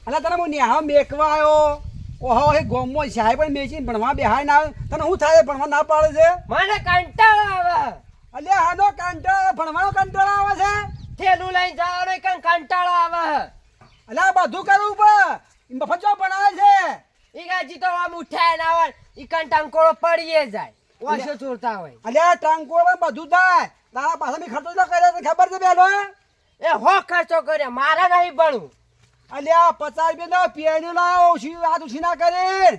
અલા તને હું ન્યાહો મેકવા આવ્યો ઓહો એ ગોમમાં સાહેબ પણ મેચીને ભણવા બેહાય ના તને શું થાય ભણવા ના પાડે છે મને કંટાળો આવે. અલ્યા આનો કંટાળો ભણવાનો કંટાળો આવે છે થેલું લઈને જવાનો કંટાળો આવે. અલ્યા બધું કરવું પણ મફત જો ભણાવે છે ઈ ગાજી તો આમ ઉઠાય ના હોય ઈ ટંકોળો પડીએ જાય ઓછો ચોરતા હોય. અલ્યા ટ્રાન્સપોર્ટ બધું થાય તારા પાસે મેં ખર્ચો તો કર્યો ખબર છે બેનો એ હો ખર્ચો કર્યો મારા નહીં ભણવું. અલ્યા 50 રૂપિયા પેણ્યું લાવો આ તું ના કરી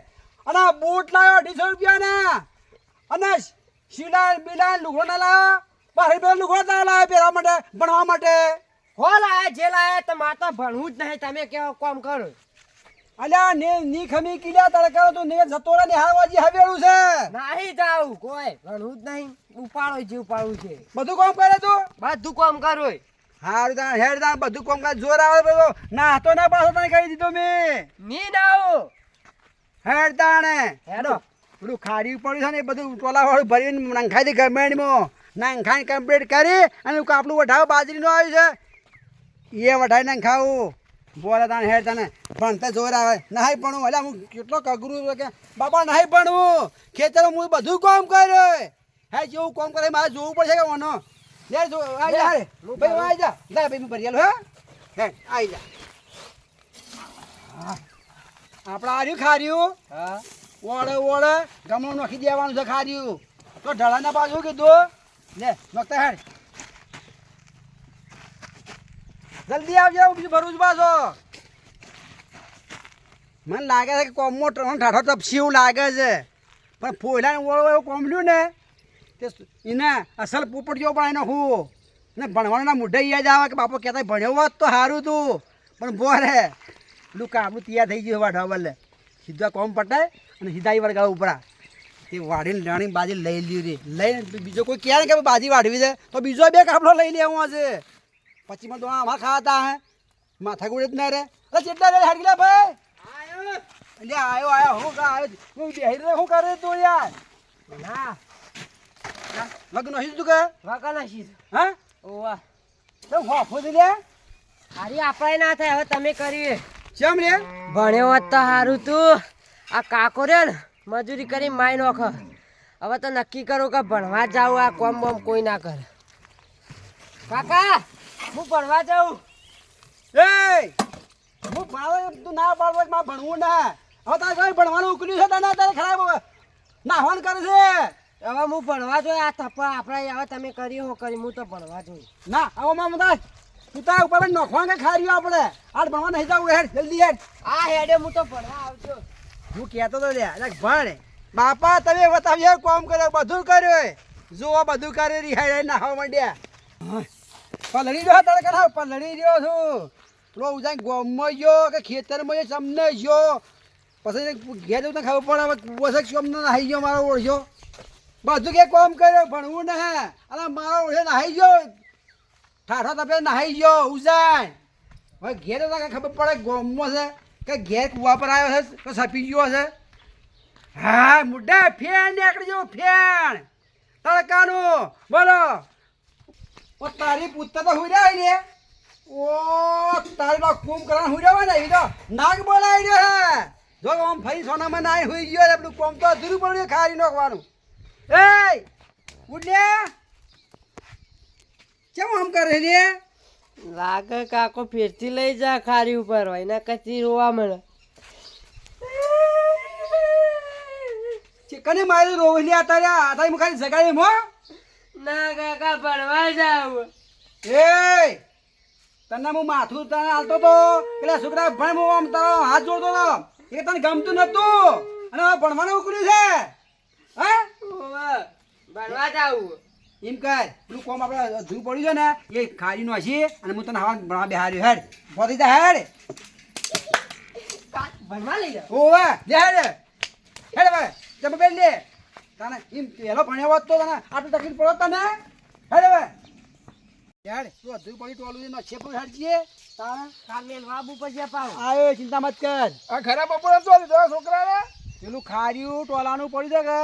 અને બૂટ લાવ્યો 250 રૂપિયાના અને શીલા બિલા લુગડો ના લાવ્યો 12 રૂપિયા લુગડો ના લાવ્યો પહેરવા માટે ભણવા માટે હો લાયા જે લાયા તો મારે તો ભણવું જ નહીં. તમે કેવો કામ કરો. અલ્યા ની ખમી કીલ્યા તડકા તો ને જતો રે ને હારવાજી હવેળું છે નહીં જાવું કોઈ ભણવું જ નહીં. ઉપાડો જીવ પાડવું છે. બધું કામ કરે તું બધું કામ કરું. હારું તા હેડ તા બધું કામ કરે જોર આવે બધો ના તો ના પાછો તને કહી દીધો મેં મી નાવું હેડ તાણે હેડો. પેલું ખાડી પડ્યું છે ને એ બધું ટોલા વાળું ભરીને નંખાઈ દી ગમેન્ટમાં નંખાઈને કમ્પ્લીટ કરી અને કાપલું વઢાવ બાજરીનું આવ્યું છે એ વઢાઈ નંખાવું બોલે તાને હેડ તને ભણતા જોર આવે નહીં ભણવું એટલે હું કેટલો કગરું કે બાપા નહીં ભણવું ખેતર હું બધું કામ કર્યો હે જેવું કામ કરે મારે જોવું પડશે કે ઓનો લે જો આવી જા ભાઈ આવી જા લે ભાઈ હું ભરી આલું હે આવી જા આપણે આર્યું ખાર્યું હા ઓળે ઓળે ગમણું નાખી દેવાનું છે ખાર્યું તો ઢળાના બાજુ કીધું લે નોખતા હેડ જલ્દી આવજો બીજું ભરું જ પાછો મને લાગે છે કે કોમો ઠાઠો તપસી એવું લાગે છે પણ ફોયલાને ઓળો એવું કોમલ્યું ને તે એને અસલ પોપટ જેવો પણ એને હું ને ભણવાના મોઢે યાદ આવે કે બાપો કહેતા ભણ્યો હોત તો સારું તું પણ બોરે પેલું કાબલું તૈયાર થઈ ગયું વાઢવા બદલે સીધા કોમ પટાય અને સીધા વળગાવ ઉપરા તે વાઢીને લણી બાજી લઈ લીધી લઈને બીજો કોઈ કહે ને કે બાજી વાઢવી છે તો બીજો બે કાબલો લઈ લેવો છે પછીમાં તો આમાં ખાતા હે માથા ગુડે જ ના રે અરે ચેટલા રે હાડગીલા ભાઈ આયો આયો હું કા આવ્યો હું બેહી રે હું કરે તું યાર ના લગ્ન હઈ તું કે વાકાના શી હા ઓવા તો હોફો દે લે અરે આપણે ના થાય હવે તમે કરીએ ચમ રે ભણ્યો હોત તો સારું તું આ કાકો રે ને મજૂરી કરી માય નોખ હવે તો નક્કી કરું કે ભણવા જાઉં આ કોમ બોમ કોઈ ના કરે. કાકા હું ભણવા જાઉં. એ હું ભણાવે તું ના પાડવો માં ભણવું ના હવે તારે કઈ ભણવાનું ઉકલ્યું છે તને તારે ખરાબ નાહવાન કરે છે હવે હું ભણવા જોઈએ આ થપ્પા આપણે હવે તમે કરી હો કરી હું તો ભણવા જોઈએ. ના હવે માં મદાસ તું તારા ઉપર નોખવા કે ખાર્યું આપણે આજ ભણવા નહીં જાવું હેડ જલ્દી હેડ આ હેડે હું તો ભણવા આવજો. હું કહેતો તો લે ભણ બાપા તમે બતાવ્યો કોમ કર્યો બધું કર્યું જો બધું કરે રિહાઈ નાહવા માંડ્યા પલળી રહ્યો તારે કરાવ પલળી રહ્યો છું પેલો ઉજાય ગોમમાં ગયો કે ખેતરમાં ગયો ચમને ગયો પછી ઘેર જવું ખબર પડે પછી ચમને નાહી ગયો મારો ઓળખ્યો બધું કે કોમ કર્યો ભણવું ને અરે મારો ઓળખે નાહી ગયો ઠાઠો તપે નાહી ગયો ઉજાય હવે ઘેર જતા ખબર પડે ગોમમાં છે કે ઘેર કુવા પર આવ્યો છે તો સપી ગયો છે હા મુદ્દા ફેણ નીકળી ગયો ફેણ તડકાનું બોલો ઓ તારી પુત્ર તો હુર્યા ને ઓ તારી નો કુમ કરા હુર્યા ને ઈડો નાગ બોલાઈ રહ્યો હે જો આમ ફરી સોનામાં નાઈ હુઈ ગયો એટલે પેલું કોમ તો અધૂરું પડ્યું ખારી નાખવાનું એ ઉડ્યા કેમ આમ કરે રે લાગે કાકો ફેરથી લઈ જા ખારી ઉપર હોય ને કચી રોવા મળે. કને મારી રોવલી આતારી મુખાની સગાડી મો ના કાકા ભણવા જાવ. એ તને હું માથું તને હાલતો તો પેલા છોકરા ભણ હું આમ તારો હાથ જોડતો તો એ તને ગમતું નતું અને હવે ભણવાનું ઉકળ્યું છે હા ભણવા જાવ એમ કહે પેલું કોમ આપણે ધૂળ પડ્યું છે ને એ ખારી નો હશે અને હું તને હવા ભણવા બેહાર્યો હેડ પહોંચી જા હેડ ભણવા લઈ જાવ. ઓવે લે હેડ હેડ ભાઈ તમે બેન લે તને એમ પહેલો ભણ્યો હોત તો તને આટલું તકલીફ પડો તને હેડ હવે યાર તું અધૂર પડી ટોલું નો છેપું હેડજીએ તારા કાલ મેલ વાબુ પછી પાવ આયો ચિંતા મત કર આ ખરાબ બપોરે તો લીધો છોકરાને પેલું ખાર્યું ટોલાનું પડ્યું છે કે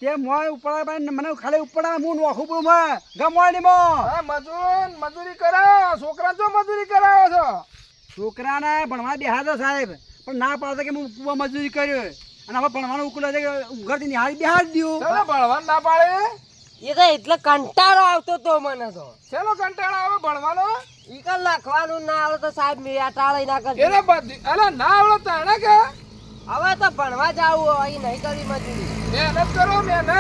તે મોય ઉપર મને ખાલી ઉપર હું નોખું પડું માં ગમવાની માં હા મજૂરી કરાવો છોકરા જો મજૂરી કરાવો છો છોકરાને ભણવા બેહાડો સાહેબ, પણ ના પાડતો કે હું કુવા મજૂરી કર્યો અને હવે ભણવાનું ઉકલો છે કે ઘરથી નિહાળી બેહાડી દઉં. ચાલો ભણવાનું ના પાડે એ તો એટલે કંટાળો આવતો તો મને તો. ચલો કંટાળો આવે ભણવાનો ઈ કે લખવાનું ના આવડે તો સાહેબ મેટાળી ના કરજો. એને બધી અલા ના આવડે તાણે કે હવે તો ભણવા જાવું હોય નહીં કરવી મજૂરી. મહેનત કરો મહેનત.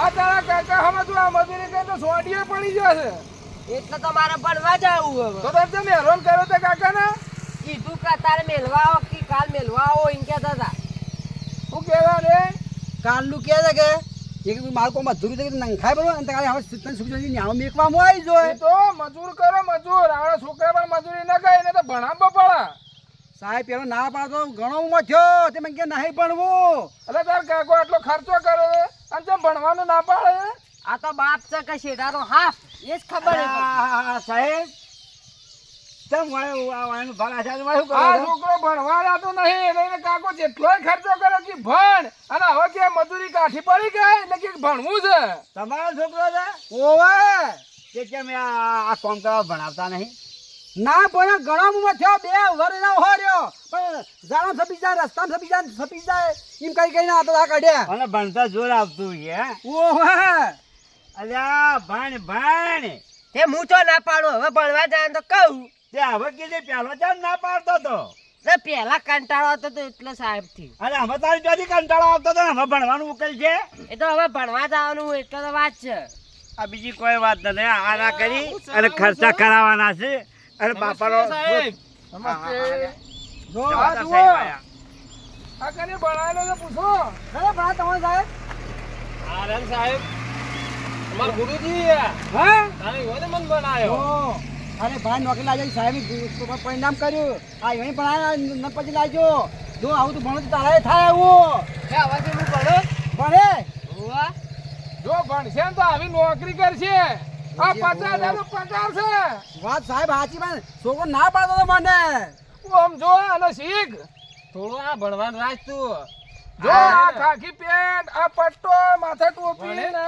આ તારા કાકા હમે તું આ મજૂરી કરી તો સોડીએ પડી જશે. એટલે તો મારે ભણવા જાવું હવે. તો તને તમે હેરાન કર્યો તે કાકાને કીધું કે તારે મેલવા આવો કે કાલ મેલવા આવો એમ કહેતા હતા. શું કહેવા રે કાલનું કહે છે કે એક મારું કોઈ મજૂરી થઈ નંખાય બરોબર અને તારે હવે તને સુખી ન્યાવ મેકવામાં આવી એ જોઈએ. તો મજૂર કરો મજૂર. આવડે છોકરા પણ મજૂરી ના કરે એને તો ભણાવવા પડે. સાહેબ પેલો ના પાડતો ઘણો ઊંઘો થયો તે મને કે નહીં ભણવું. એટલે તાર કાકો આટલો ખર્ચો કરે છે અને તેમ ભણવાનું ના પાડે. આ તો બાપ છે કે શેઠાનો હાફ એ જ ખબર છે. સાહેબ તેમ વાયનું ભાડા છે શું આ કરો છોકરો ભણવા જતો નહીં એટલે કાકો જેટલોય ખર્ચો કરે કે ભણ અને હવે કે મજૂરી કાઠી પડી ગઈ એટલે કે ભણવું છે. તમારો છોકરો છે ઓવે કે કેમ આ કામ કરવા ભણાવતા નહીં. ના ભણ્યો ઘણો ઊંઘો થયો 2 વર્ષ ના હોર્યો પણ જાણો સપી જાય રસ્તામાં સપી જાય એમ કઈ કઈ ના આ કાઢ્યા અને ભણતા જોર આવતું છે ઓવે અલ્યા ભણ તે હું તો ના પાડું હવે ભણવા જાય તો કહું. તે હવે કીધે પેલો ચાલ ના પાડતો તો તે પેલા કંટાળો આવતો તો એટલે સાહેબ થી. અને હવે તારી જોડી કંટાળો આવતો તો ને હવે ભણવાનું ઉકેલ છે એ તો હવે ભણવા જવાનું હોય એટલે તો વાત છે. આ બીજી કોઈ વાત નથી આના કરી અને ખર્ચા કરાવવાના છે અને બાપાનો નમસ્તે. જો આ દાદા જુઓ. સાહેબ આયા. આ કને ભણાયેલો છે પૂછો. ખરે ભણા તમારે સાહેબ આનંદ સાહેબ અમાર ગુરુજી હા તારે હોય ને મન બનાયો. ઓ અરે ભાઈ નોકરી લાવજો સાહેબ પરિણામ કર્યું આ અહીં ભણાયા ન પછી લાવજો જો આવું તો ભણો તો તારે થાય આવું હે આવાથી હું ભણો. ભણે હોવા. જો ભણશે ને તો આવી નોકરી કરશે. આ 50,000 નો પગાર છે. વાત સાહેબ સાચી પણ છોકરો ના પાડતો તો મને તું આમ જો અને શીખ. થોડું આ ભણવાનું રાખ તું. જો આ ખાખી પેન્ટ આ પટ્ટો માથે ટોપી ભણે ને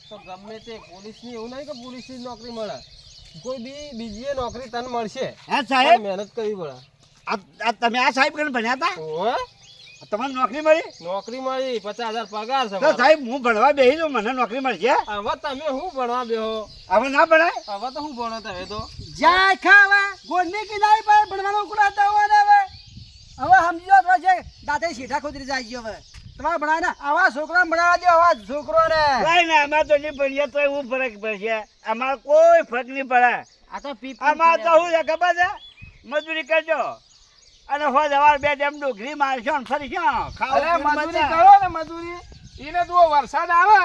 તો ગમે તે પોલીસની એવું નહીં કે પોલીસની નોકરી મળે. કોઈ બીજી નોકરી તને મળશે. હે પણ સાહેબ મહેનત કરવી પડે. આ તમે આ સાહેબ કને ભણ્યા હતા ઓવે? તમને નોકરી મળી નોકરી મળી 50,000 પગાર છે તો મારો. સાહેબ હું ભણવા બેહી તો મને નોકરી મળશે હવે તમે શું ભણવા બેહો? હવે ના ભણાય હવે તો શું ભણો તમે તો? જાય ખાવા ગોળની કિનારી પર ભણવાનું ઉકળાતા હોય ને હવે સમજો તો છે દાંતે સીધા ખોદરી જાય છે હવે તમારે ભણાય ને આવા છોકરા ભણાવવા દો આવા છોકરોને કઈ ના અમારે તો નહીં ભણીએ તો એવું ફરક પડશે અમારે કોઈ ફરક નહીં પડે આ તો પીપી આમાં તો શું છે ખબર છે મજૂરી કરજો અને હો જવાર બે ડેમ ડોગરી મારશો ને ફરીશો અરે મજૂરી કરો ને મજૂરી. ઈને જો વરસાદ આવે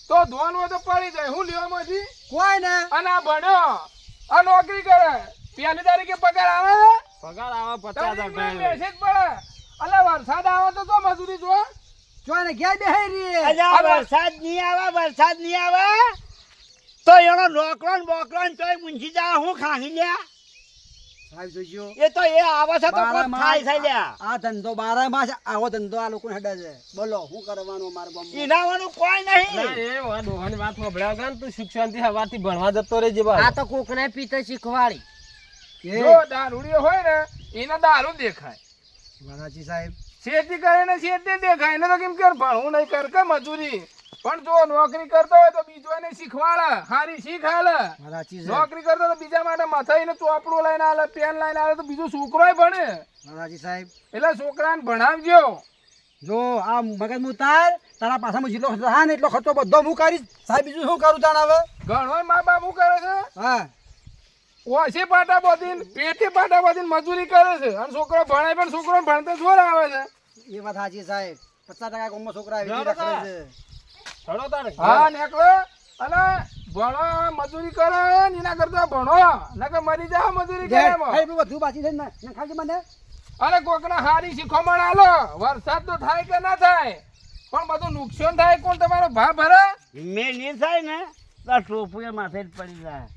તો ધોવાનું હોય તો પડી જાય. હું લેવામાંથી કોઈ ને અને આ ભણ્યો આ નોકરી કરે 1 તારીખે પગાર આવે ને પગાર આવે 50,000 તારીખ ભાઈ. મેસેજ પડે. અલે વરસાદ આવે તો મજૂરી જો. જોઈને ઘેર બેહી રહી અલ્યા વરસાદ નહીં આવે તો એનો નોકરો ને બોકરો ને તોય મૂંઝી જા હું ખાણી લ્યા સાહેબ જોજો એ તો એ આવે છે તો કોક થાય છે લ્યા આ ધંધો 12 માસ આવો ધંધો આ લોકો હેડે છે બોલો શું કરવાનું અમારે ગામમાં ઈનાવાનું કોઈ ના, નહીં એ વાં ડોહાની વાત સાંભળ્યા વગર તું સુખ શાંતિ હવારથી ભણવા જતો રહેજે બા. આ તો કોકને પીતે શીખવાડી. જો દારૂડિયો હોય ને એને દારૂ દેખાય. વરાજી સાહેબ શેતી કરે ને શેતી દેખાય. એને તો કેમ કે ભણવું નહીં કર કે મજૂરી. પણ જો નોકરી કરતો હોય તો બીજો એને શીખવાડે. હારી શીખ હાલે. વરાજી નોકરી કરતો તો બીજા માટે માથે એને ચોપડું લઈને આલે પેન લઈને આલે તો બીજો છોકરોય ભણે. વરાજી સાહેબ એટલે છોકરાને ભણાવજો. જો આ મગજ મુ તારા પાછામાં જેટલો ખર્ચો હા ને એટલો ખર્ચો બધો હું કરીશ સાહેબ બીજું શું કરું તાણ હવે ઘણોય મા બાપ શું કરે છે હા ઓછી પાટા બધીને પેટે પાટા બધીને મજૂરી કરે છે અને છોકરો ભણાય પણ છોકરો ભણતો જોર આવે છે. એ વાત સાચી સાહેબ 50% ગામમાં છોકરા આવી જાડો રખડે તાર. છે ચડો તારે. હા નેકળો અને ભણો મજૂરી કરો ને એના કરતા ભણો નકર મરી જાવ મજૂરી કરે ડેડ, એમાં. એ બધું બધું બાકી છે ને ખાલી મને અને કોકના હારી શીખવામણ આલો. વરસાદ તો થાય કે ના થાય પણ બધું નુકસાન થાય કોણ તમારો ભાવ ભરે? મેં નહીં થાય ને તો ટોપુએ માથે જ પડી જાય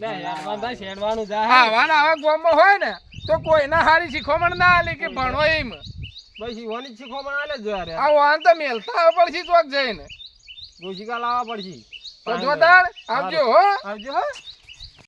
લે, હેડવાનું થાય, શેડવાનું જાય. આવા ને આવા ગામમાં હોય ને તો કોઈના હારી શીખવામણ ના આલે કે ભણો એમ. બસ ઈવોની જ શીખવામાં આલે જ જોઈએ. આ વાન તો મેલતા આવે પડશે ચોક જઈને. ગોશિકા લાવવા પડશે. તો જોતાર આવજો હો. આવજો હો.